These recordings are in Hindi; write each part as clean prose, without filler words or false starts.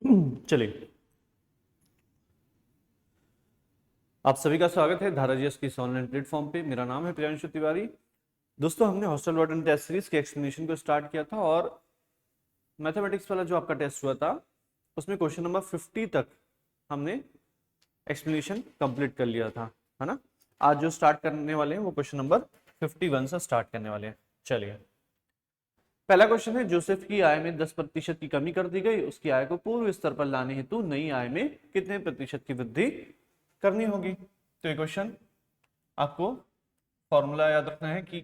चलिए, आप सभी का स्वागत है धारा जीएस की ऑनलाइन प्लेटफॉर्म पे। मेरा नाम है प्रियांशु तिवारी। दोस्तों, हमने हॉस्टल वार्डन टेस्ट सीरीज के एक्सप्लेनेशन को स्टार्ट किया था और मैथमेटिक्स वाला जो आपका टेस्ट हुआ था उसमें क्वेश्चन नंबर 50 तक हमने एक्सप्लेनेशन कंप्लीट कर लिया था, है ना। आज जो स्टार्ट करने वाले हैं वो क्वेश्चन नंबर 51 से स्टार्ट करने वाले हैं। चलिए, पहला क्वेश्चन है, जोसेफ की आय में 10% की कमी कर दी गई, उसकी आय को पूर्व स्तर पर लाने हेतु नई आय में कितने प्रतिशत की वृद्धि करनी होगी। तो ये क्वेश्चन आपको फॉर्मूला याद रखना है कि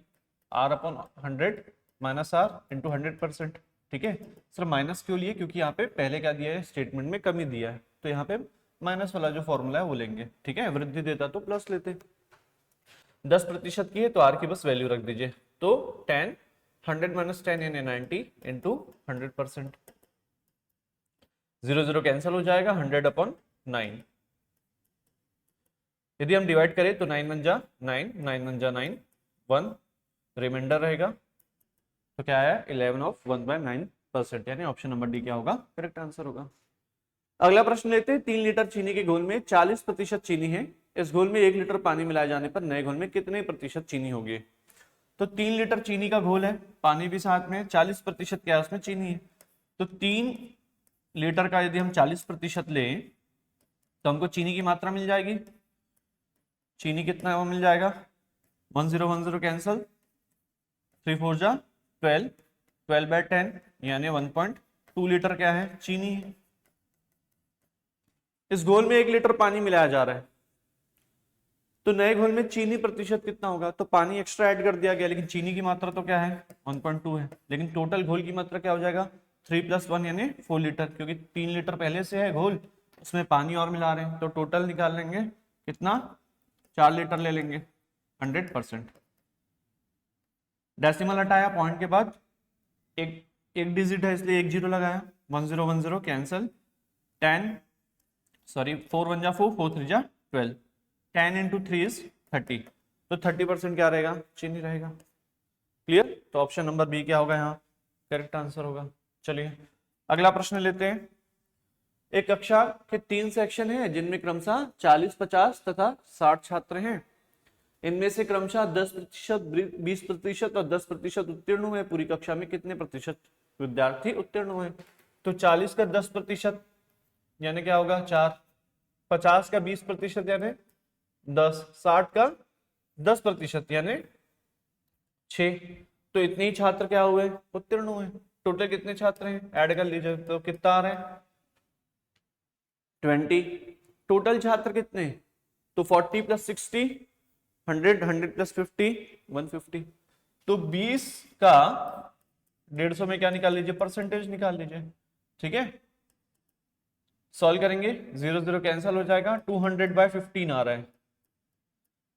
R upon 100 minus R into 100%। ठीक है, सर माइनस क्यों लिए, क्योंकि यहाँ पे पहले क्या दिया है, स्टेटमेंट में कमी दिया है, तो यहाँ पे माइनस वाला जो फॉर्मूला है वो लेंगे। ठीक है, वृद्धि देता तो प्लस लेते। 10% की है तो आर की बस वैल्यू रख दीजिए, तो 10 100 माइनस 10 यानी 90 इंटू 100%। 0 0 कैंसिल हो जाएगा, 100 अपॉन 9। यदि हम डिवाइड करें तो 9 1 जा 9, 9 1 जा 9, 1 रिमाइंडर रहेगा, तो क्या आया 11 ऑफ 1/9%, यानी ऑप्शन नंबर डी क्या होगा, करेक्ट आंसर होगा। अगला प्रश्न लेते हैं, 3 लीटर चीनी के घोल में 40% चीनी है, इस घोल में 1 लीटर पानी मिलाए जाने पर नए घोल में कितने प्रतिशत चीनी होगी। तो 3 लीटर चीनी का घोल है, पानी भी साथ में, 40% क्या है उसमें चीनी है, तो 3 लीटर का यदि हम 40% लें तो हमको चीनी की मात्रा मिल जाएगी। चीनी कितना वो मिल जाएगा, 1010 कैंसल, 3 4 जा 12, 12/10 यानी 1.2 लीटर क्या है, चीनी है। इस घोल में 1 लीटर पानी मिलाया जा रहा है, तो नए घोल में चीनी प्रतिशत कितना होगा, तो पानी एक्स्ट्रा ऐड कर दिया गया, लेकिन चीनी की मात्रा तो क्या है 1.2 है, लेकिन टोटल घोल की मात्रा क्या हो जाएगा 3 + 1 यानी 4 लीटर, क्योंकि 3 लीटर पहले से है घोल, उसमें पानी और मिला रहे हैं, तो टोटल निकाल लेंगे कितना, 4 लीटर ले लेंगे 100%। डेसिमल हटाया पॉइंट के बाद, एक एक डिजिट है इसलिए एक जीरो लगाया, 1010 कैंसल, 10 सॉरी 4 1 जा 4, 4 3 जा 12, 10 इंटू 3 इज 30, तो 30% क्या रहेगा, चीनी रहेगा। क्लियर, तो ऑप्शन नंबर बी क्या होगा यहाँ, करेक्ट आंसर होगा। चलिए, अगला प्रश्न लेते हैं। एक कक्षा के 3 सेक्शन हैं जिनमें क्रमशः 40 50 तथा 60 छात्र हैं, इनमें से क्रमशः 10%, 20% और 10% उत्तीर्ण हुए, पूरी कक्षा में कितने प्रतिशत विद्यार्थी उत्तीर्ण हुए। तो 40 का 10% यानी क्या होगा 4, 50 का 20% यानी 10, 60 का 10% यानी 6, तो इतने ही छात्र क्या हुए, उत्तीर्ण हुए। टोटल कितने छात्र हैं, ऐड कर लीजिए तो कितना आ रहा है 20। टोटल छात्र कितने, तो 40 + 60 100, 100 + 50 150, तो 20 का 150 में क्या निकाल लीजिए, परसेंटेज निकाल लीजिए। ठीक है, सॉल्व करेंगे, 0 0 कैंसिल हो जाएगा, 200/15 आ रहा है,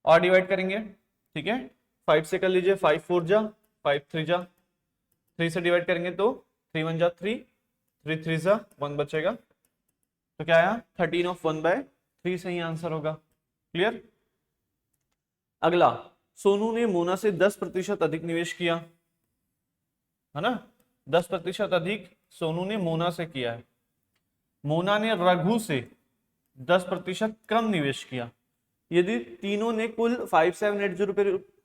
और डिवाइड करेंगे। ठीक है, 5 से कर लीजिए, 5 4 जा 5 3 जा, 3 से डिवाइड करेंगे तो 3 1 जा 3, 3 3 जा 1 बचेगा, तो क्या आया 13 ऑफ 1/3 सही आंसर होगा। क्लियर। अगला, सोनू ने मोना से 10% अधिक निवेश किया, है ना, 10% अधिक सोनू ने मोना से किया है। मोना ने रघु से 10% कम निवेश किया। यदि तीनों ने कुल 5780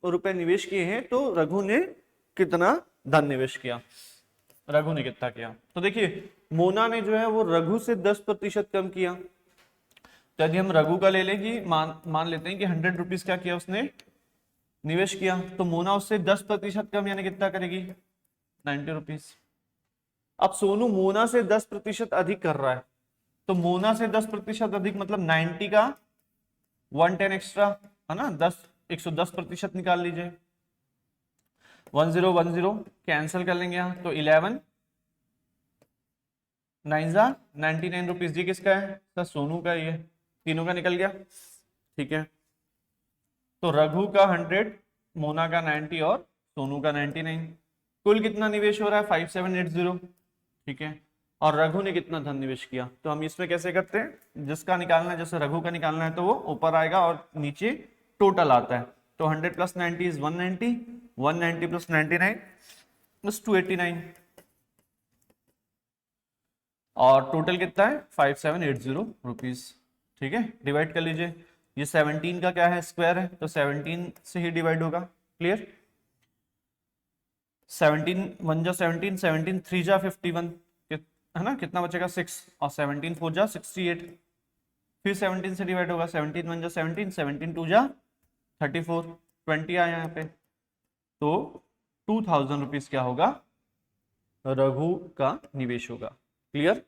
रुपए निवेश किए हैं तो रघु ने कितना धन निवेश किया, रघु ने कितना किया। तो देखिए, मोना ने जो है वो रघु से 10% कम किया, तो यदि हम रघु का ले लें कि मान लेते हैं कि 100 रुपीज क्या किया उसने निवेश किया, तो मोना उससे 10% कम यानी कितना करेगी 90 रुपीज। अब सोनू मोना से 10% अधिक कर रहा है, तो मोना से 10% अधिक मतलब 90 का 110 एक्स्ट्रा, है ना, 10 110% निकाल लीजिए, 1010 कैंसिल कर लेंगे यहाँ, तो 11 9 जा 99 रुपीज। जी किसका है, सर सोनू का, ये तीनों का निकल गया। ठीक है, तो रघु का 100, मोना का 90 और सोनू का 99, कुल कितना निवेश हो रहा है 5780। ठीक है, और रघु ने कितना धन निवेश किया, तो हम इसमें कैसे करते हैं, जिसका निकालना है, जैसे रघु का निकालना है तो वो ऊपर आएगा और नीचे टोटल आता है, तो 100 + 90 इज 190, 190 + 99 + 289, और टोटल कितना है 5780 रुपीज। ठीक है, डिवाइड कर लीजिए। ये 17 का क्या है, स्क्वायर है, तो 17 से ही डिवाइड होगा। क्लियर। 17 1 जा 17, 17 3 जा 51, है ना, कितना बचेगा 6, और 17 4 जा 68, फिर 17 से डिवाइड होगा। 17 1 जा 17, 17 2 जा 34, 20 आया यहाँ पे, तो 2000 रुपीज क्या होगा, रघु का निवेश होगा। क्लियर।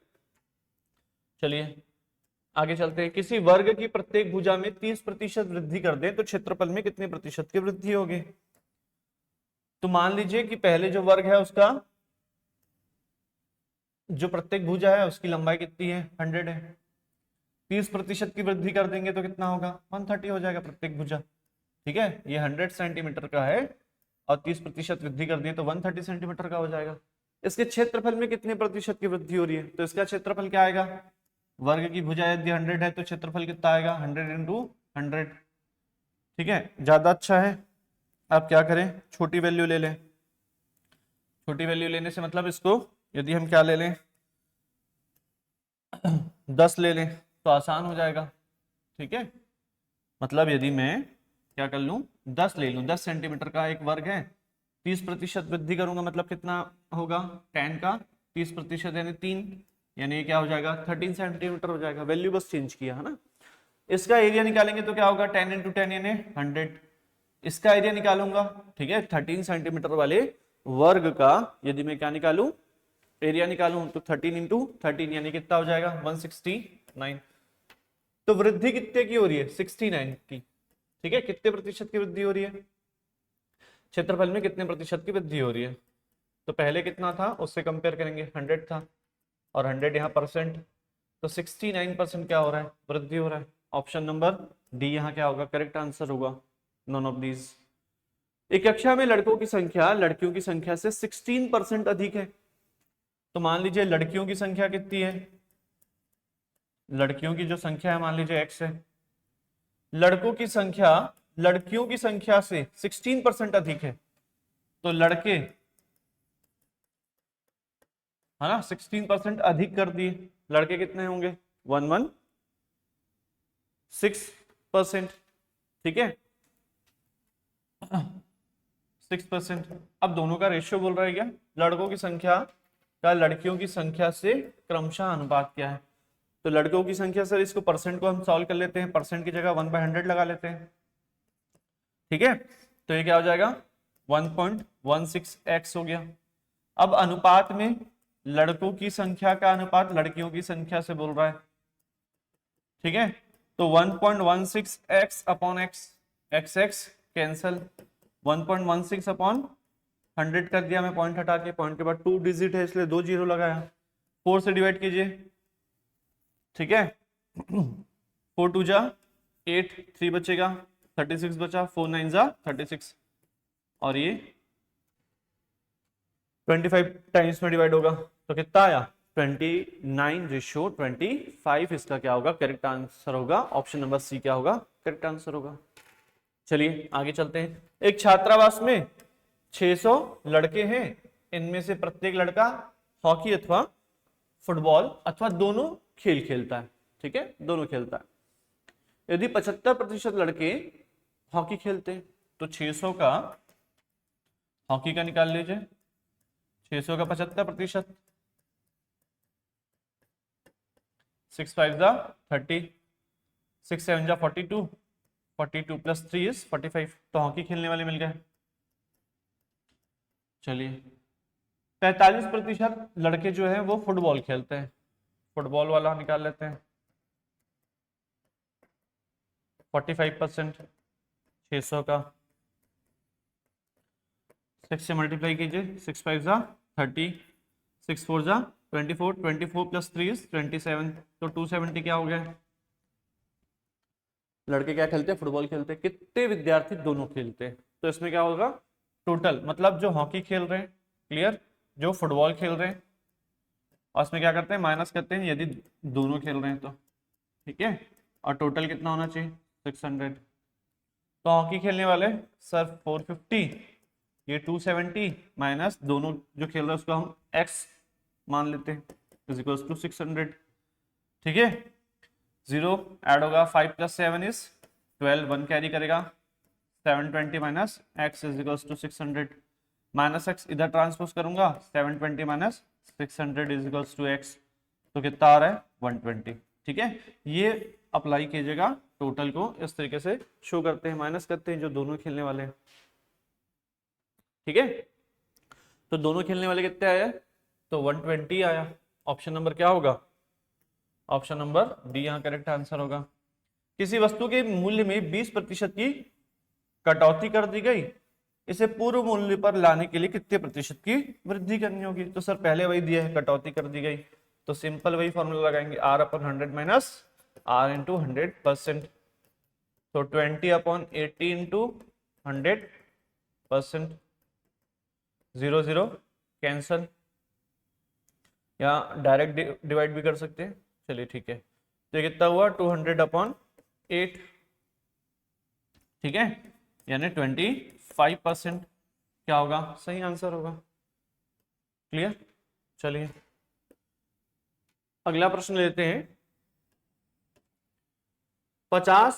चलिए आगे चलते हैं। किसी वर्ग की प्रत्येक भुजा में 30% वृद्धि कर दें तो क्षेत्रफल में कितने प्रतिशत की वृद्धि होगी। तो मान लीजिए कि पहले जो वर्ग है उसका जो प्रत्येक भुजा है उसकी लंबाई कितनी है, 100 है। 30% की वृद्धि कर देंगे तो कितना होगा, 130 हो जाएगा प्रत्येक भुजा। ठीक है, ये 100 सेंटीमीटर का है और 30% वृद्धि कर दिए तो 130 सेंटीमीटर का हो जाएगा। इसके क्षेत्रफल में कितने प्रतिशत की वृद्धि हो रही है, तो इसका क्षेत्रफल क्या आएगा, वर्ग की भुजा यदि 100 है तो क्षेत्रफल कितना आएगा, 100 इंटू 100। ठीक है, ज्यादा अच्छा है आप क्या करें, छोटी वैल्यू ले लें। छोटी वैल्यू लेने से मतलब इसको यदि हम क्या ले लें 10 ले लें तो आसान हो जाएगा। ठीक है, मतलब यदि मैं क्या कर लूं 10 ले लूं, 10 सेंटीमीटर का एक वर्ग है, 30% वृद्धि करूंगा मतलब कितना होगा, 10 का 30% यानी 3, यानी क्या हो जाएगा 13 सेंटीमीटर हो जाएगा। वैल्यू बस चेंज किया है ना। इसका एरिया निकालेंगे तो क्या होगा 10 इंटू 10 यानी 100। इसका एरिया निकालूंगा, ठीक है, 13 सेंटीमीटर वाले वर्ग का यदि मैं क्या निकालूं, एरिया निकालूं, तो 13 इंटू 13 यानी कितना हो जाएगा 169। तो वृद्धि कितने की हो रही है, 69 की। ठीक है, कितने प्रतिशत की वृद्धि हो रही है, क्षेत्रफल में कितने प्रतिशत की वृद्धि हो रही है। तो पहले कितना था उससे कंपेयर करेंगे, 100 था और 100 यहाँ परसेंट, तो 69% क्या हो रहा है, वृद्धि हो रहा है। ऑप्शन नंबर डी यहाँ क्या होगा, करेक्ट आंसर होगा, नॉन ऑफ दीज। एक कक्षा में लड़कों की संख्या लड़कियों की संख्या से 16% अधिक है। तो मान लीजिए लड़कियों की संख्या कितनी है, लड़कियों की जो संख्या है मान लीजिए x है, लड़कों की संख्या लड़कियों की संख्या से 16% अधिक है, तो लड़के है ना 16% अधिक कर दिए, लड़के कितने होंगे 116%। ठीक है 6%। अब दोनों का रेशियो बोल रहा है क्या, लड़कों की संख्या का लड़कियों की संख्या से क्रमशः अनुपात क्या है। तो लड़कों की संख्या सर, इसको परसेंट को हम सॉल्व कर लेते हैं, परसेंट की जगह 1/100 लगा लेते हैं। ठीक है, तो ये क्या हो जाएगा 1.16x हो गया। अब अनुपात में लड़कों की संख्या का अनुपात लड़कियों की संख्या से बोल रहा है। ठीक है, तो 1.16x upon x, x cancel, 1.16 upon 100 कर दिया मैं, पॉइंट हटा के, पॉइंट के बाद 2 डिजिट है इसलिए 2 जीरो लगाया, 4 से डिवाइड कीजिए। ठीक है 4 2 जा 8, 3 बचेगा, 36 बचा, 4 9 जा 36, और ये 25 टाइम्स में डिवाइड होगा तो कितना आया 29:25, इसका क्या होगा, करेक्ट आंसर होगा। ऑप्शन नंबर सी क्या होगा, करेक्ट आंसर होगा। चलिए आगे चलते हैं। एक छात्रावास में 600 लड़के हैं, इनमें से प्रत्येक लड़का हॉकी अथवा फुटबॉल अथवा दोनों खेल खेलता है। ठीक है, दोनों खेलता है। यदि 75% लड़के हॉकी खेलते हैं तो 600 का हॉकी का निकाल लीजिए, 600 का 75%, 6 5 जा 30, 6 7 जा 42, 42 प्लस 3 इज 45, तो हॉकी खेलने वाले मिल गए। चलिए 45% लड़के जो है वो फुटबॉल खेलते हैं, फुटबॉल वाला निकाल लेते हैं। 45% 600 का 6 से मल्टीप्लाई कीजिए, 6 5 जा 30, 6 4 जा 24, 24 प्लस 3 इज 27, तो 270 क्या हो गया। लड़के क्या खेलते हैं, फुटबॉल खेलते हैं। कितने विद्यार्थी दोनों खेलते हैं, तो इसमें क्या होगा टोटल, मतलब जो हॉकी खेल रहे हैं, क्लियर, जो फुटबॉल खेल रहे हैं, और इसमें क्या करते हैं माइनस करते हैं यदि दोनों खेल रहे हैं तो। ठीक है, और टोटल कितना होना चाहिए 600। तो हॉकी खेलने वाले सर 450, ये 270 माइनस दोनों जो खेल रहे हैं उसको हम x मान लेते हैं। Is equals to 600। ठीक है, 0 ऐड होगा, 5 + 7 इज 12, 1 कैरी करेगा, 720 minus x is equals to 600, minus x इधर ट्रांसपोज करूंगा, 720 minus 600 is equals to x, तो कितना आ रहा है 120। ठीक है, ये अप्लाई कीजिएगा, टोटल को इस तरीके से शो करते हैं, माइनस करते हैं जो दोनों खेलने वाले हैं। ठीक है, तो दोनों खेलने वाले कितने आए, तो 120 आया। ऑप्शन नंबर क्या होगा, ऑप्शन नंबर डी यहाँ करेक्ट आंसर होगा। किसी वस्तु के मूल्य में 20% की कटौती कर दी गई, इसे पूर्व मूल्य पर लाने के लिए कितने प्रतिशत की वृद्धि करनी होगी। तो सर पहले वही दिया है, कटौती कर दी गई, तो सिंपल वही फॉर्मूला लगाएंगे, R/100 माइनस R इंटू 100%, तो 20/80 इंटू 100%, 0 0 कैंसल, या डायरेक्ट डिवाइड भी कर सकते हैं। चलिए ठीक है, तो ये कितना हुआ 200/8, ठीक है, यानी 25% क्या होगा, सही आंसर होगा। क्लियर, चलिए अगला प्रश्न लेते हैं। 50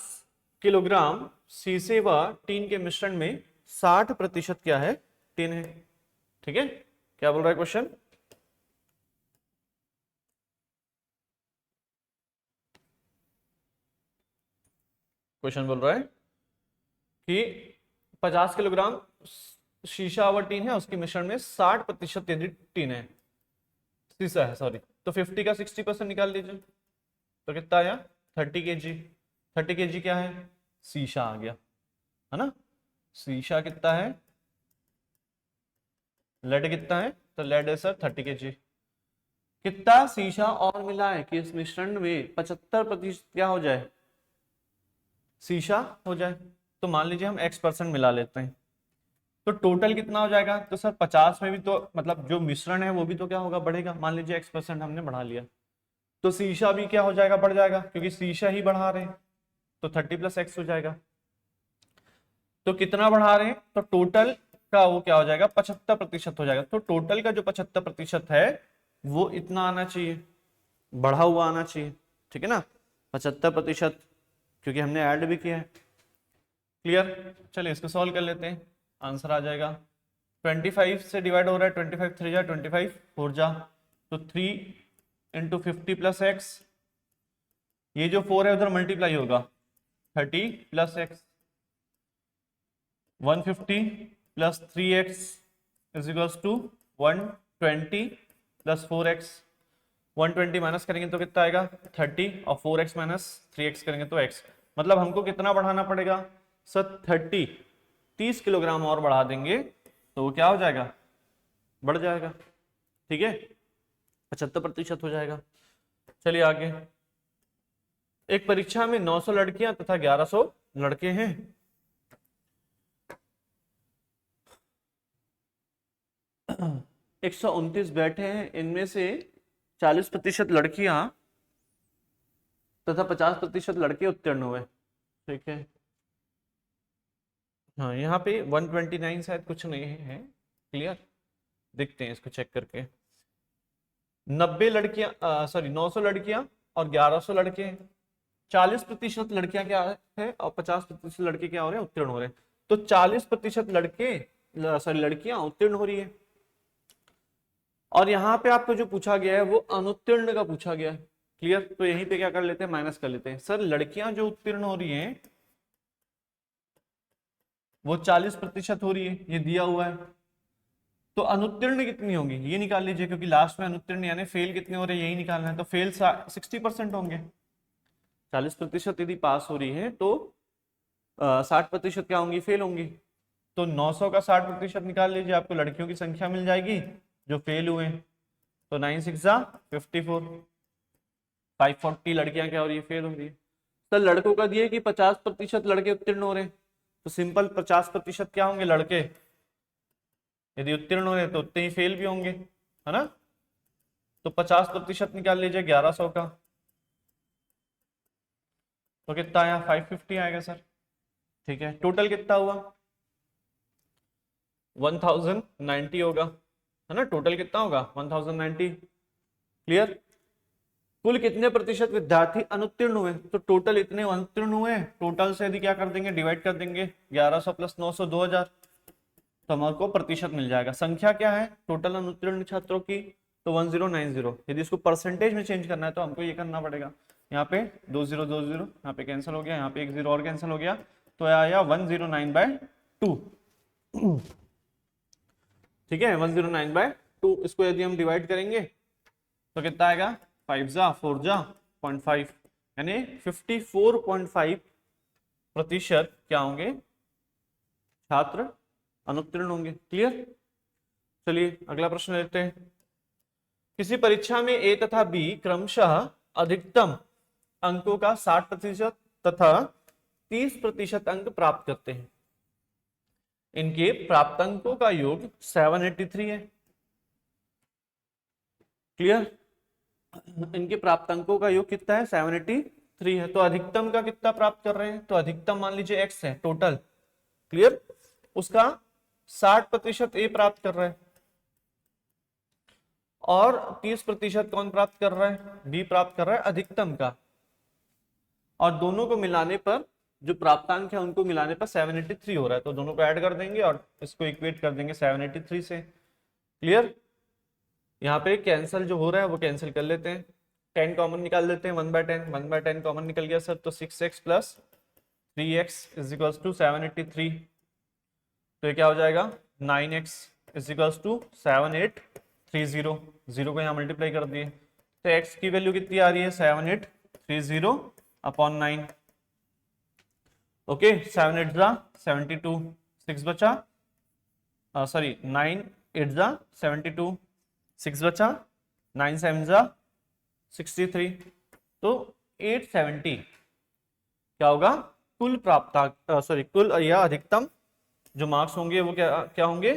किलोग्राम शीशे व टीन के मिश्रण में 60% क्या है, टीन है। ठीक है, क्या बोल रहा है क्वेश्चन, क्वेश्चन बोल रहा है कि 50 किलोग्राम शीशा व टीन है, उसके मिश्रण में 60% यदि टीन है, शीशा है सॉरी, तो 50 का 60% निकाल लीजिए, तो कितना आया 30 kg। 30 kg क्या है, शीशा आ गया, है ना, शीशा कितना है, लेड कितना है, तो लेड है सर 30 kg। कितना शीशा और मिला है कि इस मिश्रण में 75% क्या हो जाए, शीशा हो जाए। तो मान लीजिए हम x% मिला लेते हैं, तो टोटल कितना हो जाएगा, तो सर 50 में भी तो मतलब जो मिश्रण है वो भी तो क्या होगा, बढ़ेगा। मान लीजिए x% हमने बढ़ा लिया, तो शीशा भी क्या हो जाएगा, बढ़ जाएगा, क्योंकि शीशा ही बढ़ा रहे हैं, तो 30 + x हो जाएगा। तो कितना बढ़ा रहे हैं, तो टोटल का वो क्या हो जाएगा, 75% हो जाएगा। तो टोटल का जो 75% है वो इतना आना चाहिए, बढ़ा हुआ आना चाहिए। ठीक है ना, 75%, क्योंकि हमने ऐड भी किया है। क्लियर, चलिए इसको सॉल्व कर लेते हैं, आंसर आ जाएगा 25 से डिवाइड हो रहा है, 25 3 जा 25 4 जा, तो 3 × 50 + x, ये जो 4 है उधर मल्टीप्लाई होगा, 30 + x, 150 + 3x is equals to 120 + 4x। 120 minus करेंगे तो कितना आएगा 30, और 4x माइनस 3x करेंगे तो x, मतलब हमको कितना बढ़ाना पड़ेगा सर 30 किलोग्राम और बढ़ा देंगे तो वो क्या हो जाएगा, बढ़ जाएगा। ठीक है, 75% हो जाएगा। चलिए आगे, एक परीक्षा में 900 लड़कियां तथा 1100 लड़के हैं। 129 बैठे हैं, इनमें से 40% लड़कियां तथा 50% लड़के उत्तीर्ण हुए। ठीक है, हाँ यहाँ पे 129 शायद कुछ नहीं है, क्लियर, देखते हैं इसको चेक करके। 90 लड़कियां सॉरी 900 लड़कियां और 1100 लड़के हैं, 40% लड़कियां क्या है और 50% लड़के क्या हो रहे हैं, उत्तीर्ण हो रहे हैं। तो 40% लड़के सॉरी लड़कियां उत्तीर्ण हो रही है, और यहाँ पे आपको जो पूछा गया है वो अनुत्तीर्ण का पूछा गया है। क्लियर, तो यहीं पे क्या कर लेते हैं, माइनस कर लेते हैं। सर लड़कियां जो उत्तीर्ण हो रही हैं वो 40% हो रही है, ये दिया हुआ है, तो अनुत्तीर्ण कितनी होंगी ये निकाल लीजिए, क्योंकि लास्ट में अनुत्तीर्ण यानी फेल कितने हो रहे हैं यही निकालना है, तो फेल 60% होंगे। 40% यदि पास हो रही है तो 60% क्या होंगी, फेल होंगी। तो 900 का 60% निकाल लीजिए, आपको लड़कियों की संख्या मिल जाएगी जो फेल हुए, तो 9 6 जा 54, 540 लड़कियां क्या हो रही है, फेल हो रही है। सर लड़कों का दिए कि 50% लड़के उत्तीर्ण हो रहे हैं, तो सिंपल 50% क्या होंगे, लड़के यदि उत्तीर्ण हो रहे तो उतने ही फेल भी होंगे, है ना। तो 50% निकाल लीजिए 1100 का, तो कितना आया 550 आएगा सर। ठीक है, टोटल कितना हुआ 1090 होगा, है ना, टोटल कितना होगा 1090। क्लियर। कुल कितने प्रतिशत विद्यार्थी अनुत्तीर्ण हुए, तो टोटल इतने अनुत्तीर्ण हुए, टोटल से यदि क्या कर देंगे, डिवाइड कर देंगे 1100 प्लस 900 2000, तो हमारे को प्रतिशत मिल जाएगा। संख्या क्या है टोटल अनुत्तीर्ण छात्रों की, तो 1090। यदि इसको परसेंटेज में चेंज करना है तो हमको ये करना पड़ेगा, यहाँ पे 2020 यहाँ पे कैंसिल हो गया, यहाँ पे एक जीरो और कैंसिल हो गया, तो आया 109/2। ठीक है, 109/2। इसको यदि हम डिवाइड करेंगे तो कितना आएगा, 5 जा 4 जा 0.5, यानी 54.5% क्या होंगे, छात्र अनुत्तीर्ण होंगे। क्लियर। चलिए अगला प्रश्न लेते हैं। किसी परीक्षा में ए तथा बी क्रमशः अधिकतम अंकों का 60% तथा 30% अंक प्राप्त करते हैं। इनके प्राप्तांकों का योग 783 है। क्लियर। इनके प्राप्तांकों का योग कितना है, 783 है। तो अधिकतम का कितना प्राप्त कर रहे हैं, तो अधिकतम मान लीजिए x है टोटल। क्लियर। उसका 60% ए प्राप्त कर रहा है और 30% कौन प्राप्त कर रहा है, बी प्राप्त कर रहा है अधिकतम का। और दोनों को मिलाने पर जो प्राप्तांक है उनको मिलाने पर 783 हो रहा है, तो दोनों को ऐड कर देंगे और इसको इक्वेट कर देंगे 783 से। क्लियर। यहाँ पे कैंसिल जो हो रहा है वो कैंसिल कर लेते हैं, 10 कॉमन निकाल लेते हैं, 1/10, 1/10 कॉमन निकल गया सर, तो 6x plus 3x is equals to 783। तो ये क्या हो जाएगा, 9x is equals to 7830, zero को यहाँ मल्टीप्लाई कर दिए, तो x की वैल्यू कितनी आ रही है, 7830/9। ओके, 7 8 जा 72, 6 बचा, सॉरी 9 8 जा 72, 6 बचा, 9 7 जा 63, तो 870 क्या होगा, कुल प्राप्त सॉरी कुल या अधिकतम जो मार्क्स होंगे वो क्या क्या होंगे,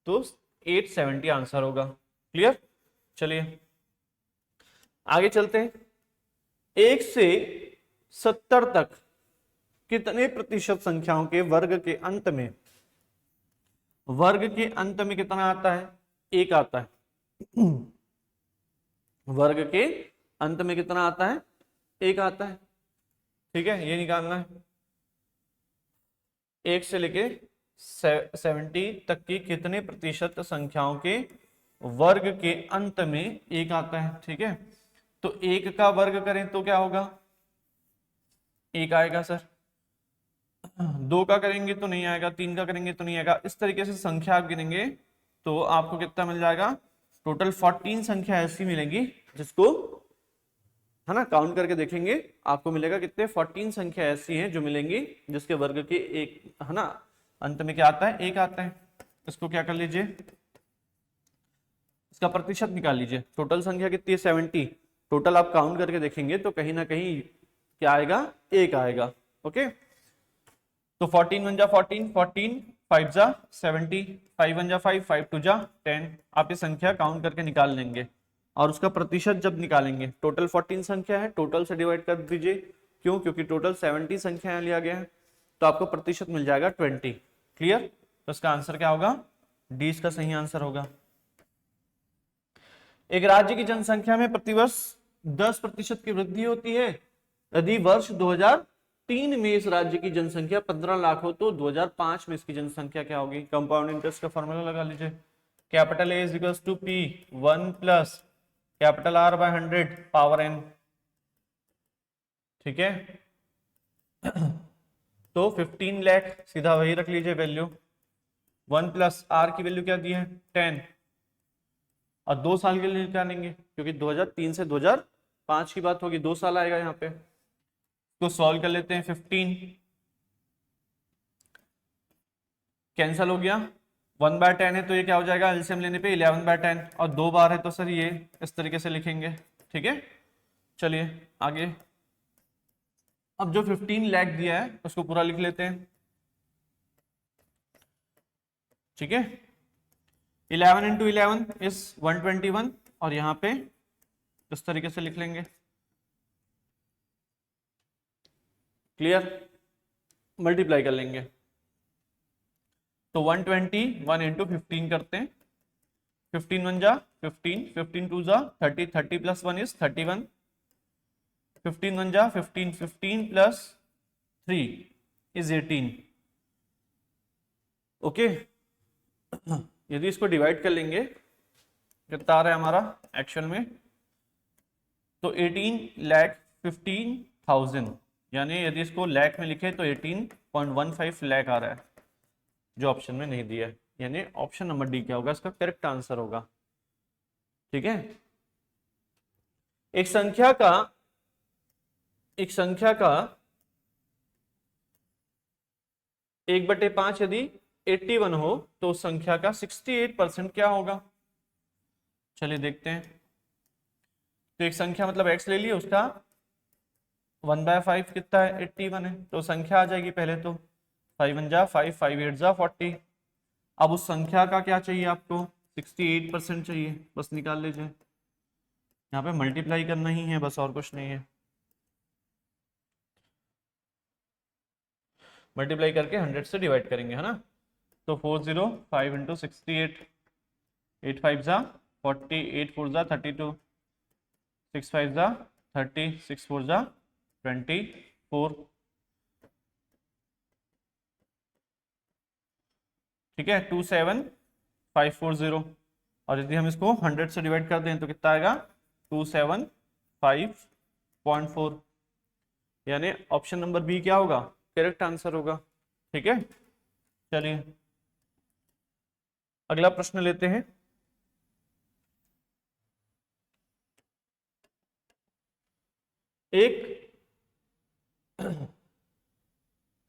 तो 870 आंसर होगा। क्लियर। चलिए आगे चलते हैं। 1 से 70 तक कितने प्रतिशत संख्याओं के वर्ग के अंत में, वर्ग के अंत में कितना आता है, 1 आता है। वर्ग के अंत में कितना आता है, 1 आता है। ठीक है, ये निकालना है। 1 से लेके 70 तक की कितने प्रतिशत संख्याओं के वर्ग के अंत में 1 आता है। ठीक है, तो 1 का वर्ग करें तो क्या होगा, 1 आएगा सर। 2 का करेंगे तो नहीं आएगा, 3 का करेंगे तो नहीं आएगा। इस तरीके से संख्या आप गिनेंगे तो आपको कितना मिल जाएगा, टोटल 14 संख्या ऐसी मिलेंगी जिसको, है ना, काउंट करके देखेंगे आपको मिलेगा कितने, 14 संख्या ऐसी हैं जो मिलेंगी जिसके वर्ग के एक, है ना, अंत में क्या आता है, 1 आता है। इसको क्या कर लीजिए, इसका प्रतिशत निकाल लीजिए। टोटल संख्या कितनी है, 70। टोटल आप काउंट करके देखेंगे तो कहीं ना कहीं क्या आएगा, 1 आएगा। ओके, तो 14 1 जा 14, 14 5 जा 70, 5 1 जा 5, 5 2 जा 10। आप ये संख्या काउंट करके निकाल लेंगे और उसका प्रतिशत जब निकालेंगे, टोटल 14 संख्या है, टोटल से डिवाइड कर दीजिए। क्यों, क्योंकि टोटल 70 संख्या लिया गया है, तो आपको प्रतिशत मिल जाएगा 20। क्लियर। तो इसका आंसर क्या होगा, डी इसका सही आंसर होगा। एक राज्य की जनसंख्या में प्रतिवर्ष 10% की वृद्धि होती है। यदि वर्ष 2003 में इस राज्य की जनसंख्या 15 लाख हो तो 2005 में इसकी जनसंख्या क्या होगी। कंपाउंड इंटरेस्ट का फॉर्मूला लगा लीजिए, capital A is equals to P 1 plus capital R by 100 power n। ठीक है, तो 15 लाख सीधा वही रख लीजिए वैल्यू, 1 प्लस R की वैल्यू क्या दी है 10, और 2 साल के लिए निकालेंगे क्योंकि 2003 से 2005 की बात होगी, 2 साल आएगा यहाँ पे। तो सॉल्व कर लेते हैं, 15 कैंसल हो गया, 1/10 है तो ये क्या हो जाएगा, एलसीएम लेने पे 11/10, और 2 बार है तो सर ये इस तरीके से लिखेंगे। ठीक है, चलिए आगे। अब जो 15 लाख दिया है उसको पूरा लिख लेते हैं। ठीक है, 11 × 11 इज 121, और यहाँ पे इस तरीके से लिख लेंगे। क्लियर, मल्टीप्लाई कर लेंगे तो 120, 1 × 15 करते हैं, 15 1 जा 15, 15 टू जा 30, 30 प्लस 1 इज 31, 15 1 जा 15, 15 प्लस 3 इज 18। ओके, यदि इसको डिवाइड कर लेंगे कितना आ रहा है हमारा एक्चुअल में, तो 18,15,000, यानी यदि इसको लाख में लिखे तो 18.15 लाख आ रहा है, जो ऑप्शन में नहीं दिया है, यानी ऑप्शन नंबर डी क्या होगा, इसका करेक्ट आंसर होगा। ठीक है, एक संख्या का 1/5 यदि 81 हो तो उस संख्या का 68% क्या होगा। चलिए देखते हैं। तो एक संख्या मतलब x ले लिए, उसका 1/5 कितना है, 81 है, तो संख्या आ जाएगी पहले तो 5 1 जा 5, 5 8 जा 40। अब उस संख्या का क्या चाहिए आपको, 68% चाहिए, बस निकाल लीजिए। यहाँ पे मल्टीप्लाई करना ही है बस, और कुछ नहीं है। मल्टीप्लाई करके 100 से डिवाइड करेंगे, है ना। तो 405 इंटू 68, 8 5 जा 40, 8 4 जा 32, 6 5 जा 30, 6 4 जा 24। ठीक है, 27540। और यदि हम इसको 100 से डिवाइड कर दें तो कितना आएगा, 275.4, यानी ऑप्शन नंबर बी क्या होगा, करेक्ट आंसर होगा। ठीक है, चलिए अगला प्रश्न लेते हैं। एक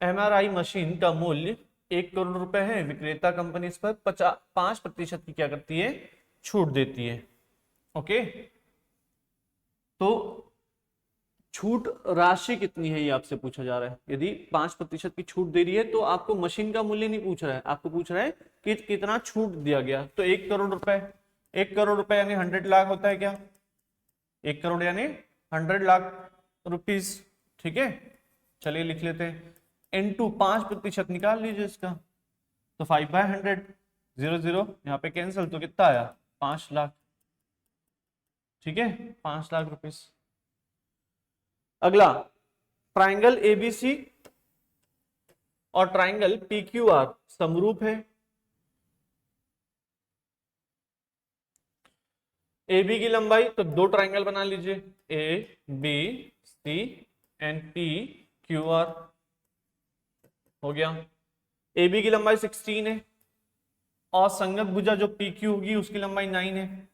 MRI मशीन का मूल्य 1 करोड़ रुपए है, विक्रेता कंपनी इस पर 5% की क्या करती है, छूट देती है। ओके, तो छूट राशि कितनी है ये आपसे पूछा जा रहा है। यदि 5% की छूट दे रही है तो आपको मशीन का मूल्य नहीं पूछ रहा है, आपको पूछ रहा है कि कितना छूट दिया गया। तो 1 करोड़ रुपए, 1 करोड़ रुपए यानी 100 लाख होता है क्या, 1 करोड़ यानी 100 लाख रुपीस। ठीक है, चलिए लिख लेते हैं, इनटू 5% निकाल लीजिए इसका, तो 5/100, 0 0 यहाँ पे कैंसिल, तो कितना आया, 5 लाख। ठीक है, 5 लाख रुपीस। अगला, ट्राइंगल एबीसी और ट्राइंगल पीक्यूआर समरूप है। ए बी की लंबाई, तो दो ट्राइंगल बना लीजिए, A B C and P Q R, हो गया। ए बी की लंबाई 16 है और संगत भुजा जो पी क्यू होगी उसकी लंबाई 9 है।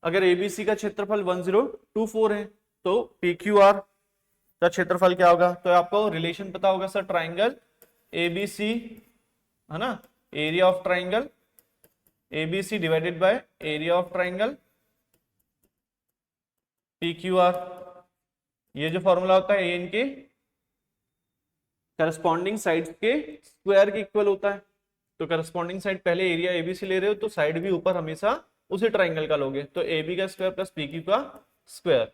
अगर एबीसी का क्षेत्रफल 1024 है तो पी क्यू आर का क्षेत्रफल क्या होगा। तो आपको रिलेशन पता होगा सर, ट्राइंगल एबीसी है ना, area of triangle ABC divided by area of triangle P Q are. ये जो फॉर्मूला होता है ये इनके करस्पॉन्डिंग साइड के स्क्वायर के इक्वल होता है। तो करस्पॉन्डिंग साइड पहले एरिया एबीसी ले रहे हो तो साइड भी ऊपर हमेशा उसी ट्राइंगल का लोगे, तो ए बी का स्क्वायर प्लस पी क्यू का स्क्वायर।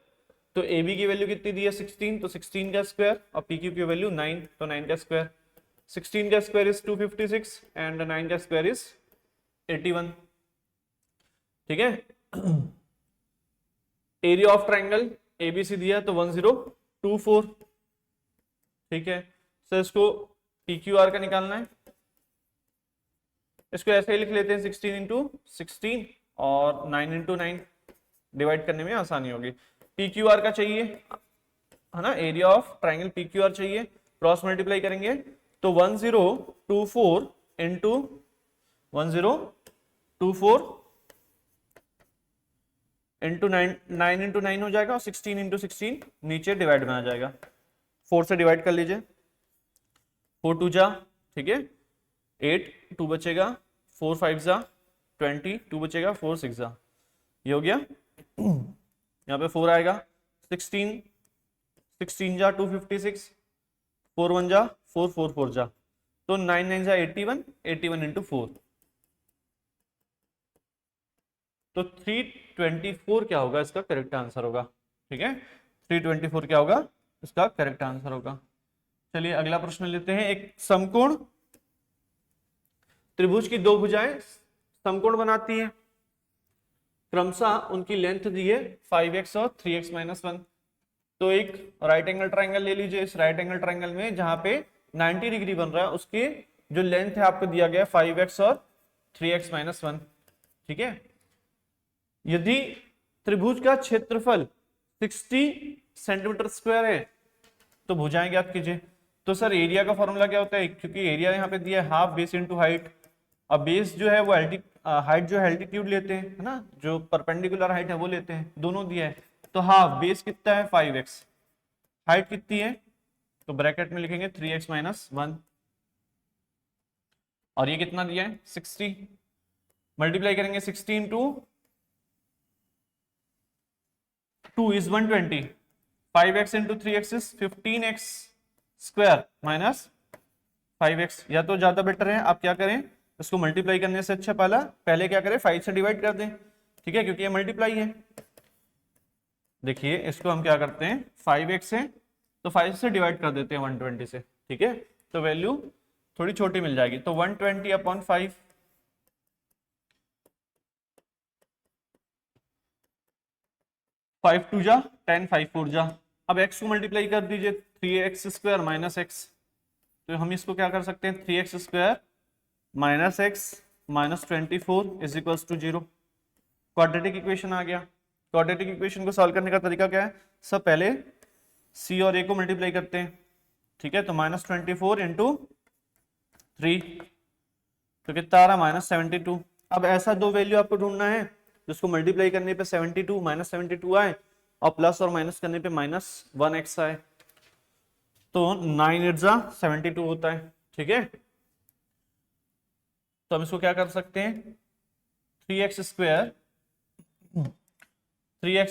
तो ए बी की वैल्यू कितनी दी है 16, तो 16 का स्क्वायर, और पी क्यू की वैल्यू 9, तो 9 का स्क्वायर। 16 का स्क्वायर इज 256 एंड 9 का स्क्वायर इज 81। ठीक है, एरिया ऑफ ट्राइंगल एबीसी दिया तो 1024। ठीक है, सर इसको पी क्यू आर का निकालना है, इसको ऐसे ही लिख लेते हैं 16 इंटू 16 और 9 इंटू 9, डिवाइड करने में आसानी होगी। पी क्यू आर का चाहिए है ना, area of triangle P Q are चाहिए, क्रॉस मल्टीप्लाई करेंगे तो 1024 इंटू 1024 इंटू 9, 9 इंटू 9 हो जाएगा और 16 इंटू 16 नीचे डिवाइड में आ जाएगा। 4 से डिवाइड कर लीजिए, 4 2 जा, ठीक है 8, 2 बचेगा, 4 5 जा 20, 2 बचेगा, 4 6 जा, ये हो गया। यहाँ पे 4 आएगा, 16 16 जा 256, 4 1 जा 4 4 4 जा, तो 9 9 जा 81, 81 इंटू 4, तो 324 क्या होगा, इसका करेक्ट आंसर होगा। ठीक है, 324 क्या होगा, इसका करेक्ट आंसर होगा। चलिए अगला प्रश्न लेते हैं। एक समकोण त्रिभुज की दो भुजाएं समकोण बनाती हैं, क्रमशः उनकी लेंथ दी है 5x और 3x माइनस 1। तो एक राइट एंगल ट्राइंगल ले लीजिए। इस राइट एंगल ट्राइंगल में जहां पे 90 डिग्री बन रहा है उसके जो लेंथ है आपको दिया गया 5x और 3x माइनस 1। ठीक है, यदि त्रिभुज का क्षेत्रफल 60 सेंटीमीटर स्क्वायर है तो भुजाएं ज्ञात कीजिए। तो सर एरिया का फॉर्मूला क्या होता है, क्योंकि एरिया यहाँ पे दिया है हाफ बेस इंटू हाइट। अब बेस जो है वो हाइट जो है एल्टीट्यूड लेते हैं, है ना, जो परपेंडिकुलर हाइट है वो लेते हैं, दोनों दिया है। तो हाफ बेस कितना है 5x, हाइट कितनी है तो ब्रैकेट में लिखेंगे 3x माइनस 1, और ये कितना दिया है 60, मल्टीप्लाई करेंगे 60 into 2 is 120, 5x into 3x is 15x square minus 5x। या तो ज्यादा बेटर है आप क्या करें, इसको मल्टीप्लाई करने से अच्छा पहले क्या करें 5 से डिवाइड कर दें। ठीक है, क्योंकि ये मल्टीप्लाई है। देखिए इसको हम क्या करते हैं 5x है तो 5 से डिवाइड कर देते हैं 120 से। ठीक है, तो वैल्यू थोड़ी छोटी मिल जाएगी। तो 120 अपॉन 5, 5 2 जा 10, 5 4 जा। अब x को मल्टीप्लाई कर दीजिए 3x स्क्वायर माइनस x। तो हम इसको क्या कर सकते हैं 3x square minus x minus 24 is equals to 0। Quadratic equation आ गया। क्वाड्रेटिक इक्वेशन को सॉल्व करने का तरीका क्या है, सब पहले c और a को मल्टीप्लाई करते हैं। ठीक है, तो माइनस 24 इंटू 3 तो कितना आ रहा माइनस 72। अब ऐसा दो वैल्यू आपको ढूंढना है जिसको मल्टीप्लाई करने पे 72 माइनस 72 आए और प्लस और माइनस करने पे माइनस 1x आए। तो 9 8 जा 72 होता है। ठीक है, तो हम इसको क्या कर सकते हैं 3x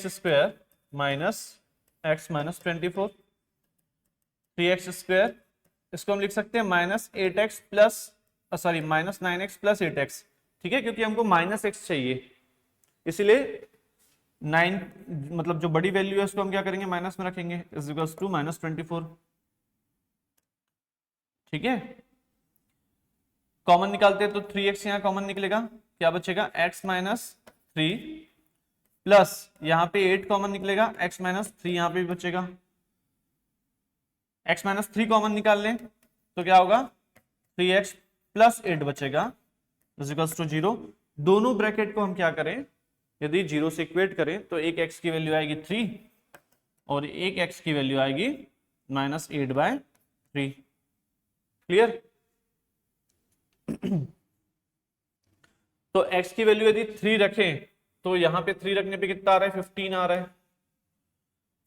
square minus x minus 24, 3x square इसको हम लिख सकते हैं minus 8x plus sorry minus 9x plus 8x। ठीक है, क्योंकि हमको माइनस x चाहिए, इसीलिए 9 मतलब जो बड़ी वैल्यू है उसको हम क्या करेंगे माइनस में रखेंगे, इज इक्वल्स टू माइनस 24। ठीक है, कॉमन निकालते हैं तो 3x यहां कॉमन निकलेगा, क्या बचेगा x माइनस 3 प्लस यहां पे 8 कॉमन निकलेगा, x माइनस 3 यहां पे भी बचेगा। x माइनस 3 कॉमन निकाल लें तो क्या होगा 3x प्लस 8 बचेगा इज इक्वल्स टू 0। दोनों ब्रैकेट को हम क्या करें, यदि 0 से इक्वेट करें तो एक x की वैल्यू आएगी 3 और एक x की वैल्यू आएगी माइनस 8/3। क्लियर। तो x की वैल्यू यदि 3 रखें तो यहां पे 3 रखने पे कितना आ रहा है 15 आ रहा है,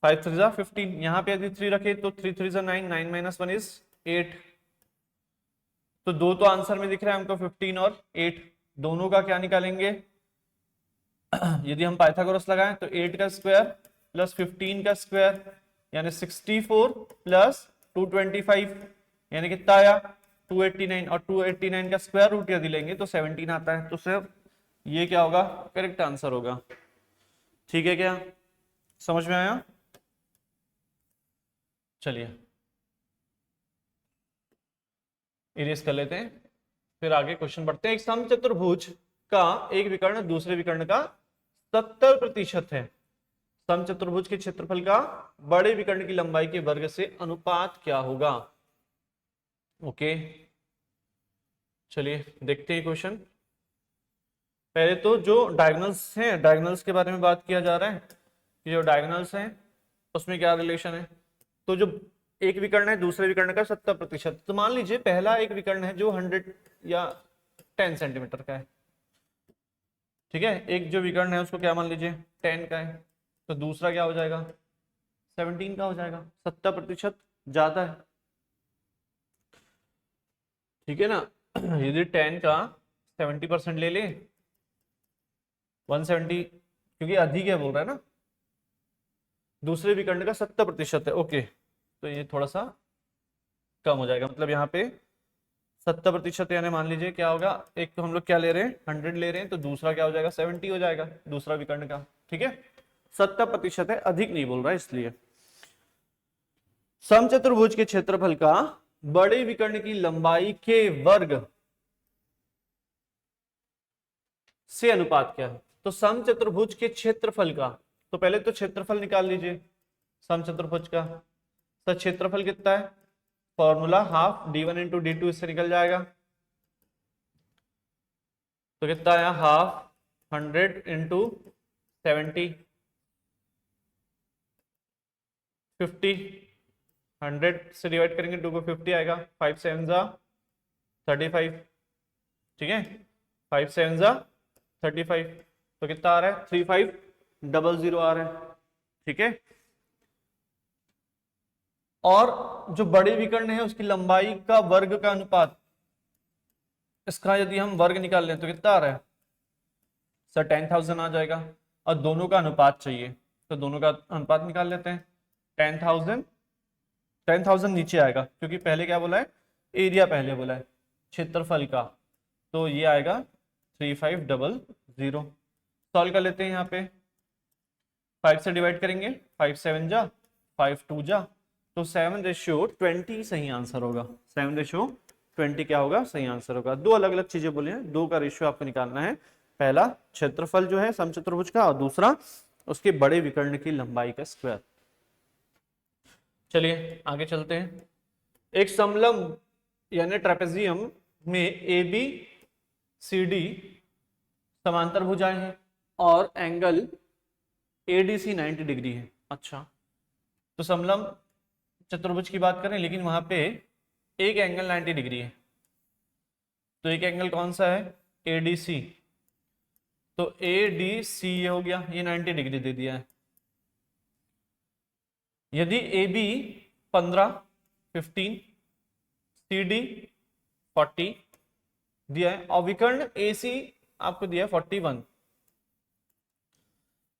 5 3 जा 15। यहां पे यदि 3 रखें तो 3 3 जा 9, 9 माइनस 1 इज 8। तो दो तो आंसर में दिख रहा है हमको 15 और 8, दोनों का क्या निकालेंगे यदि हम पाइथागोरस लगाएं तो 8 का स्क्वायर प्लस 15 का स्क्वायर यानी 64 प्लस 225 यानी कितना आया 289, और 289 का स्क्वायर रूट यदि लेंगे तो 17 आता है। तो सिर्फ ये क्या होगा करेक्ट आंसर होगा। ठीक है, क्या समझ में आया। चलिए इरेज कर लेते हैं, फिर आगे क्वेश्चन बढ़ते हैं। एक समचतुर्भुज का एक विकर्ण दूसरे विकर्ण का 70% है। समचतुर्भुज के क्षेत्रफल का बड़े विकर्ण की लंबाई के वर्ग से अनुपात क्या होगा। ओके, चलिए देखते हैं क्वेश्चन। पहले तो जो डायगोनल्स हैं, डायगोनल्स के बारे में बात किया जा रहा है कि जो डायगोनल्स हैं उसमें क्या रिलेशन है। तो जो एक विकर्ण है दूसरे विकर्ण का 70%, तो मान लीजिए पहला एक विकर्ण है जो 100 या 10 सेंटीमीटर का है। ठीक है, एक जो विकर्ण है उसको क्या मान लीजिए 10 का है, तो दूसरा क्या हो जाएगा 17 का हो जाएगा। 70% ज्यादा है। ठीक है ना, यदि 10 का 70% ले ले 170, क्योंकि अधिक है बोल रहा है ना, दूसरे विकर्ण का 70% है। ओके, तो ये थोड़ा सा कम हो जाएगा, मतलब यहाँ पे 70% यानी मान लीजिए क्या होगा, एक तो हम लोग क्या ले रहे हैं 100 ले रहे हैं, तो दूसरा क्या हो जाएगा 70 हो जाएगा दूसरा विकर्ण का। ठीक है, 70% है, अधिक नहीं बोल रहा है इसलिए। समचतुर्भुज के क्षेत्रफल का बड़े विकर्ण की लंबाई के वर्ग से अनुपात क्या है। तो समचतुर्भुज के क्षेत्रफल का, तो पहले तो क्षेत्रफल निकाल लीजिए समचतुर्भुज का। तो क्षेत्रफल कितना है, formula half d1 into D two, इससे निकल जाएगा। तो कितना आया, हाफ 100 इंटू 70, 50, 100 से डिवाइड करेंगे 2 को 50 आएगा, 5 7 जा 35, ठीक है, 5 7 जा 35, तो कितना आ रहा है 3500 आ रहा है, ठीक है। और जो बड़ी विकर्ण है उसकी लंबाई का वर्ग का अनुपात, इसका यदि हम वर्ग निकाल लें तो कितना आ रहा है सर, 10,000 आ जाएगा। और दोनों का अनुपात चाहिए, तो दोनों का अनुपात निकाल लेते हैं। 10,000 नीचे आएगा क्योंकि पहले क्या बोला है, एरिया पहले बोला है क्षेत्रफल का, तो ये आएगा 3500। सॉल्व कर लेते हैं, यहाँ पे 5 से डिवाइड करेंगे, 5 7 जा 5 2 जा, तो 7:20 सही आंसर होगा। 7:20 क्या होगा, सही आंसर होगा। दो अलग अलग चीजें बोली हैं, दो का रेशियो आपको निकालना है। पहला क्षेत्रफल जो है समचतुर्भुज का, और दूसरा उसके बड़े विकर्ण की लंबाई का स्क्वायर। चलिए आगे चलते हैं। एक समलंब यानी ट्रेपेजियम में ए बी सी डी समांतर भुजाएं हैं और एंगल एडीसी 90 डिग्री है। अच्छा, तो समलंब चतुर्भुज की बात करें, लेकिन वहां पे एक एंगल 90 डिग्री है, तो एक एंगल कौन सा है, एडीसी। तो एडीसी ये हो गया, ये 90 डिग्री दे दिया है। यदि ए बी 15 सी डी 40 दिया है और विकर्ण ए सी आपको दिया है 41,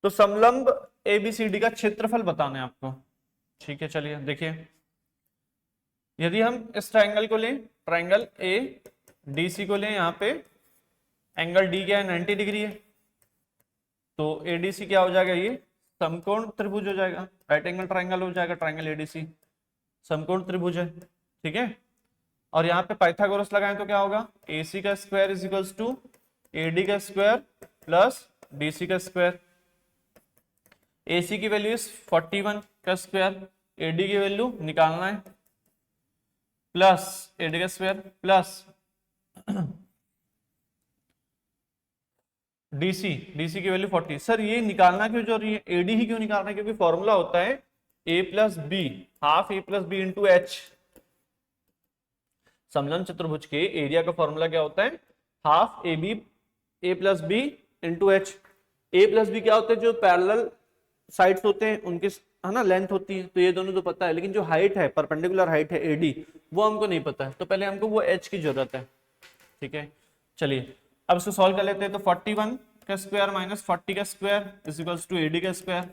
तो समलंब ए बी सी डी का क्षेत्रफल बताना है आपको। ठीक है, चलिए देखिए, यदि हम इस ट्राइंगल को लें, ट्राइंगल ए डी सी को लें, यहाँ पे एंगल डी क्या है 90 डिग्री है, तो एडीसी क्या हो जाएगा, ये समकोण त्रिभुज हो जाएगा, राइट एंगल ट्राइंगल हो जाएगा। ट्राइंगल एडीसी समकोण त्रिभुज है, ठीक है। और यहाँ पे पाइथागोरस लगाएं तो क्या होगा, ए सी का square is equals to A D का स्क्वायर प्लस डी सी का स्क्वायर। ए सी की वैल्यू इज 41 का स्क्वायर, ए डी की वैल्यू निकालना है, प्लस ए डी का स्क्वायर प्लस डीसी की वैल्यू 40। सर ये निकालना क्यों जरूरी है, एडी ही क्यों निकालना है, क्योंकि फॉर्मूला होता है A plus B, half A plus B into H. समलंब चतुर्भुज के एरिया का फॉर्मूला क्या होता है, half A B A plus B into H. A plus B क्या होता है, जो पैरेलल साइड्स होते हैं उनकी है ना लेंथ होती है, तो ये दोनों तो पता है, लेकिन जो हाइट है परपेंडिकुलर हाइट है एडी, वो हमको नहीं पता है, तो पहले हमको वो एच की जरूरत है, ठीक है। चलिए अब इसको सॉल्व कर लेते हैं। तो 41 का स्क्वायर माइनस 40 का square is equals to AD का स्क्वायर।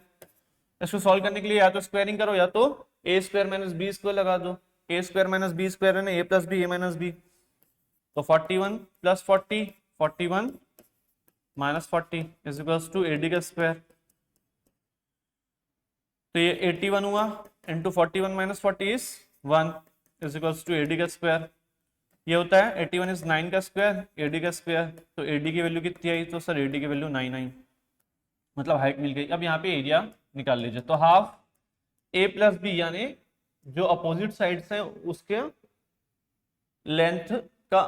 इसको सॉल्व करने के लिए या तो स्क्वायरिंग करो या तो A square minus B square लगा दो। A square minus B square है ना, A plus B A minus B, तो 41 plus 40 41 minus 40 is equals to AD का स्क्वायर। तो ये 81 हुआ into 41 minus 40 is 1 is equals to AD का स्क्वायर। ये होता है 81 इज 9 का स्क्वायर, एडी का स्क्वायर, तो एडी की वैल्यू कितनी आई, तो सर एडी की वैल्यू 99, मतलब हाइट मिल गई। अब यहाँ पे एरिया निकाल लीजिए, तो हाफ ए प्लस बी यानी जो अपोजिट साइड्स है उसके लेंथ का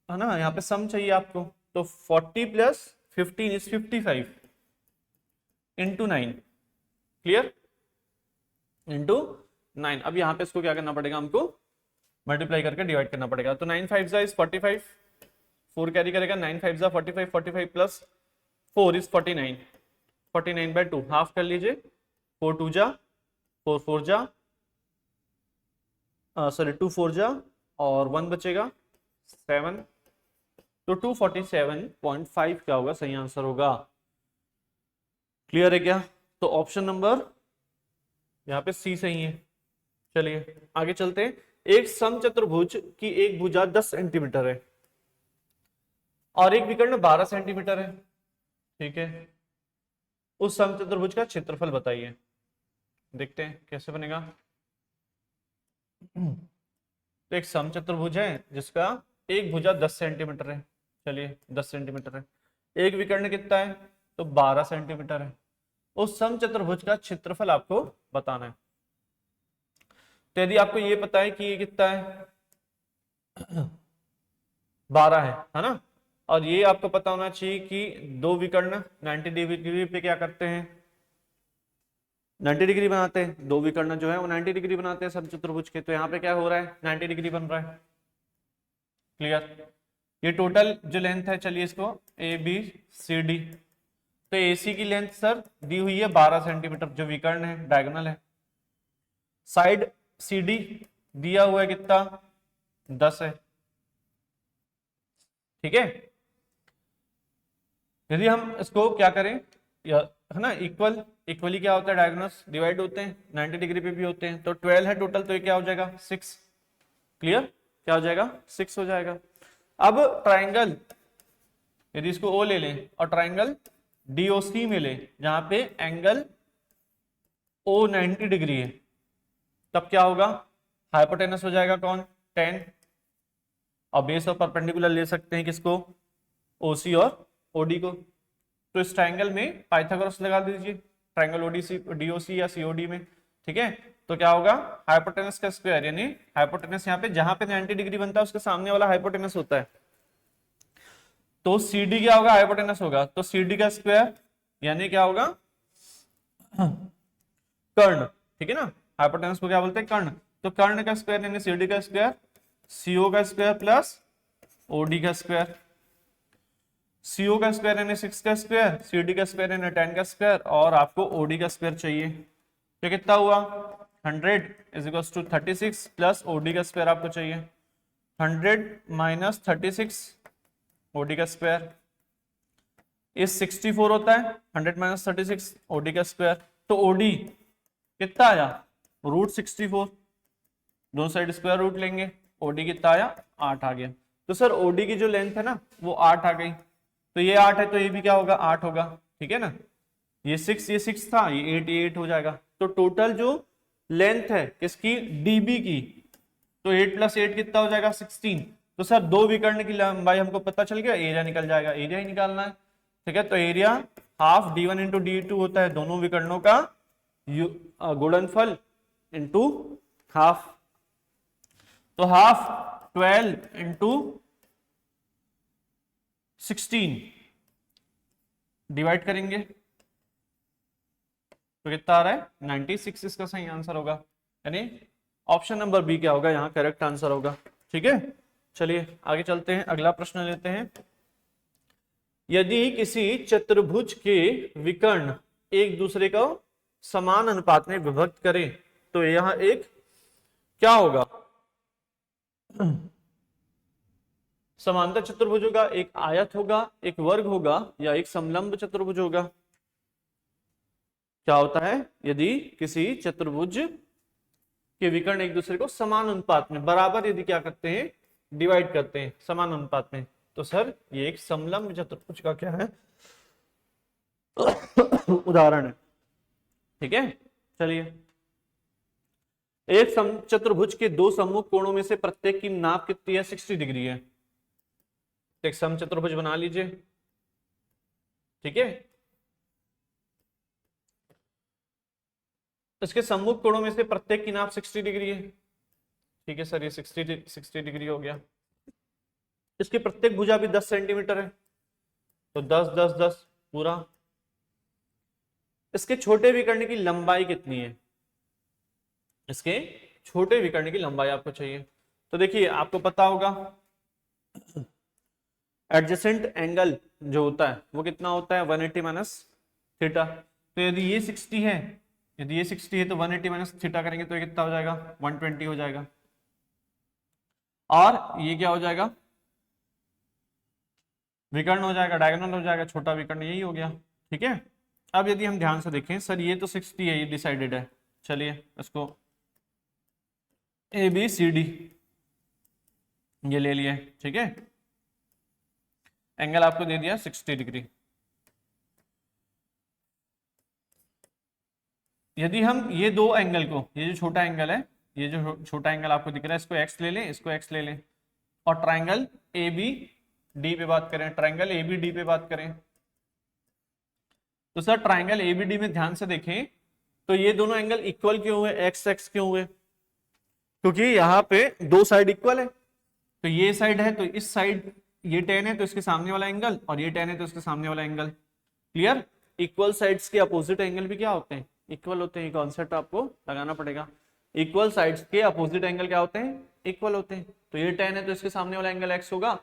है ना, यहाँ पे सम चाहिए आपको, तो 40 plus 15 is 55 into 9, clear, into 9। अब यहाँ पे इसको क्या करना पड़ेगा, हमको मल्टीप्लाई करके डिवाइड करना पड़ेगा। तो 9 5 जा इज 45, 4 कैरी करेगा, 9 5 जा 45, 45 प्लस 4 इज 49, 49 बाय 2 हाफ कर लीजिए, 4 2 जा 4 4 जा सॉरी 2 4 जा और 1 बचेगा 7, तो 247.5 क्या होगा, सही आंसर होगा। क्लियर है क्या, तो ऑप्शन नंबर यहाँ पे सी सही है। चलिए आगे चलते हैं। एक समचतुर्भुज की एक भुजा 10 सेंटीमीटर है और एक विकर्ण 12 सेंटीमीटर है, ठीक है। उस समचतुर्भुज का क्षेत्रफल बताइए। देखते हैं कैसे बनेगा। तो एक समचतुर्भुज है जिसका एक भुजा 10 सेंटीमीटर है, चलिए 10 सेंटीमीटर है। एक विकर्ण कितना है, तो 12 सेंटीमीटर है। उस समचतुर्भुज का क्षेत्रफल आपको बताना है। तो यदि आपको ये पता है कि ये कितना है 12 है ना, और ये आपको पता होना चाहिए कि दो विकर्ण 90 डिग्री पे क्या करते हैं, 90 डिग्री बनाते हैं। दो विकर्ण जो है वो 90 डिग्री बनाते हैं समचतुर्भुज के। तो यहाँ पे क्या हो रहा है, 90 डिग्री बन रहा है। क्लियर। ये टोटल जो लेंथ है, चलिए इसको ए बी सी डी। तो एसी की लेंथ सर दी हुई है 12 सेंटीमीटर, जो विकर्ण है डायगोनल है। साइड सी डी दिया हुआ है कितना, 10 है। ठीक है। यदि हम इसको क्या करें, है ना, इक्वली क्या होता है, डायगोनल्स डिवाइड होते हैं, 90 डिग्री पे भी होते हैं। तो 12 है टोटल, तो ये क्या हो जाएगा 6। क्लियर, क्या हो जाएगा 6 हो जाएगा। अब ट्राइंगल, यदि इसको ओ ले लें और ट्राइंगल डीओसी में ले, जहां पे एंगल ओ 90 डिग्री है, तब क्या होगा, हाइपोटेनस हो जाएगा कौन, 10। और बेस और परपेंडिकुलर ले सकते हैं किसको, ओसी और ओडी को। तो इस ट्रायंगल में पाइथागोरस लगा दीजिए, ट्रायंगल ओडीसी डीओसी या सीओडी में। ठीक है। तो क्या होगा, हाइपोटेनस का स्क्वायर, यानी हाइपोटेनस यहाँ पे जहां पे 90 डिग्री बनता है उसके सामने वाला हाइपोटेनस होता है। तो सीडी क्या होगा, हाइपोटेनस होगा, तो सीडी का स्क्वायर यानी क्या होगा, कर्ण। ठीक है ना, हाइपोटेनस को क्या बोलते हैं, कर्ण। तो कर्ण का स्क्वायर यानी सीडी का स्क्वायर, सीओ का स्क्वायर प्लस ओडी का स्क्वायर। सीओ का स्क्वायर यानी 6 का स्क्वायर, सीडी का स्क्वायर यानी 10 का स्क्वायर, और आपको ओडी का स्क्वायर चाहिए। तो कितना हुआ, 100 is equal to 36 plus OD का स्क्वायर आपको चाहिए, 100 माइनस 36 ओडी का स्क्वायर इस 64 होता है, 100 माइनस 36 ओडी का स्क्वायर। तो ओडी कितना आया, √64, दो साइड स्क्वायर रूट लेंगे, ओडी कितना आया, 8 आ गया। तो सर ओडी की जो लेंथ है ना वो 8 आ गई। तो ये 8 है तो ये भी क्या होगा, 8 होगा। ठीक है ना, ये 6 था, ये 8, ये 8 हो जाएगा। तो टोटल जो लेंथ है किसकी, डीबी की, तो 8 + 8 कितना हो जाएगा, 16। तो सर दो विकर्ण की लंबाई हमको पता चल गया, एरिया निकल जाएगा, एरिया ही निकालना है। ठीक है, तो area half d1 into d2 होता है, दोनों विकर्णों का गुणनफल इंटू हाफ। तो हाफ 12 इंटू 16 डिवाइड करेंगे तो कितना आ रहा है, 96 इसका सही आंसर होगा, यानी ऑप्शन नंबर बी क्या होगा, यहां करेक्ट आंसर होगा। ठीक है, चलिए आगे चलते हैं, अगला प्रश्न लेते हैं। यदि किसी चतुर्भुज के विकर्ण एक दूसरे को समान अनुपात में विभक्त करें तो यह एक क्या होगा, समांतर चतुर्भुज होगा, एक आयत होगा, एक वर्ग होगा, या एक समलंब चतुर्भुज होगा। क्या होता है, यदि किसी चतुर्भुज के विकर्ण एक दूसरे को समान अनुपात में, बराबर यदि क्या करते हैं, डिवाइड करते हैं समान अनुपात में, तो सर ये एक समलंब चतुर्भुज का क्या है, उदाहरण है। ठीक है, चलिए, एक समचतुर्भुज के दो सम्मुख कोणों में से प्रत्येक की नाप कितनी है, 60 डिग्री है। एक समचतुर्भुज बना लीजिए। ठीक है, इसके सम्मुख कोणों में से प्रत्येक की नाप 60 डिग्री है। ठीक है सर, ये 60 डिग्री हो गया। इसकी प्रत्येक भुजा भी 10 सेंटीमीटर है, तो 10 10 10 पूरा। इसके छोटे विकर्ण की लंबाई कितनी है, इसके छोटे विकर्ण की लंबाई आपको चाहिए। तो देखिए आपको पता होगा एडजेसेंट एंगल जो होता है वो कितना होता है, 180 माइनस थीटा। तो यदि ये 60 है, यदि ये 60 है तो 180 माइनस थीटा करेंगे तो ये कितना हो जाएगा, 120 हो जाएगा। और ये क्या हो जाएगा, विकर्ण हो जाएगा, डायगोनल हो जाएगा, छोटा विकर्ण यही हो गया। ठीक है, अब यदि हम ध्यान से देखें, सर ये तो 60 है, ये डिसाइडेड है, चलिए इसको ए बी सी डी ये ले लिए। ठीक है, एंगल आपको दे दिया 60 डिग्री। यदि हम ये दो एंगल को, ये जो छोटा एंगल है, ये जो छोटा एंगल आपको दिख रहा है, इसको x ले लें, इसको x ले लें, और ट्राइंगल ए बी डी पे बात करें, ट्राइंगल ए बी डी पे बात करें, तो सर ट्राइंगल एबीडी में ध्यान से देखें तो ये दोनों एंगल इक्वल क्यों हुए, एक्स एक्स क्यों हुए, क्योंकि यहाँ पे दो साइड इक्वल है। तो ये साइड है तो इस साइड ये टेन है तो इसके सामने वाला एंगल, और ये टेन है तो इसके सामने वाला एंगल। क्लियर? इक्वल साइड्स के अपोजिट एंगल भी क्या होते हैं, इक्वल होते हैं। कॉन्सेप्ट आपको लगाना पड़ेगा। इक्वल साइड्स के अपोजिट एंगल क्या होते हैं, इक्वल होते हैं। तो ये टेन है तो इसके सामने वाला एंगल एक्स होगा,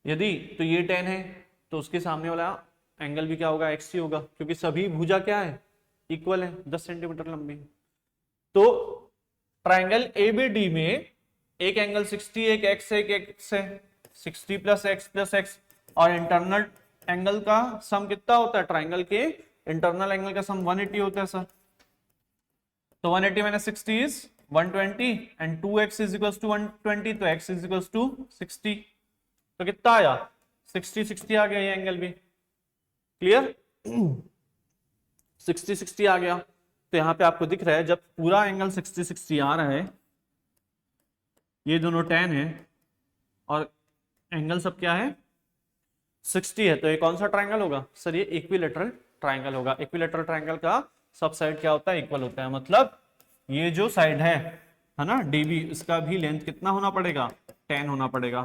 यदि तो ये टेन है तो उसके सामने वाला एंगल भी क्या होगा, एक्स ही होगा, क्योंकि सभी भुजा क्या है, इक्वल है, 10 सेंटीमीटर लंबी। तो ट्राइंगल एबीडी में एक एंगल 60, एक एक्स है, एक एक्स है, 60 प्लस एक्स, और इंटरनल एंगल का सम कितना होता है, ट्राइंगल के इंटरनल एंगल का सम 180 होता है सर। तो 180 minus 60 is 120 and 2x is equals to 120, तो x इज इक्वल्स टू 60। तो कितना आया, 60 आ गया ये एंगल भी। क्लियर? 60 आ गया। तो यहां पे आपको दिख रहा है जब पूरा एंगल 60 आ रहा है, ये दोनों tan है और एंगल सब क्या है, 60 है, तो ये कौन सा ट्राइंगल होगा सर, ये इक्विलेटरल ट्राइंगल होगा। इक्विलेटरल ट्राइंगल का सब साइड क्या होता है, इक्वल होता है। मतलब ये जो साइड है ना डीबी, इसका भी लेंथ कितना होना पड़ेगा, 10 होना पड़ेगा,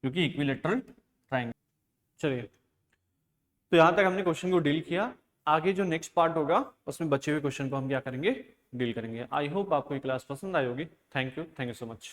क्योंकि इक्विलेटरल ट्राइंगल। चलिए, तो यहां तक हमने क्वेश्चन को डील किया। आगे जो नेक्स्ट पार्ट होगा उसमें बचे हुए क्वेश्चन को हम क्या करेंगे, डील करेंगे। आई होप आपको ये क्लास पसंद आई होगी। Thank you so much.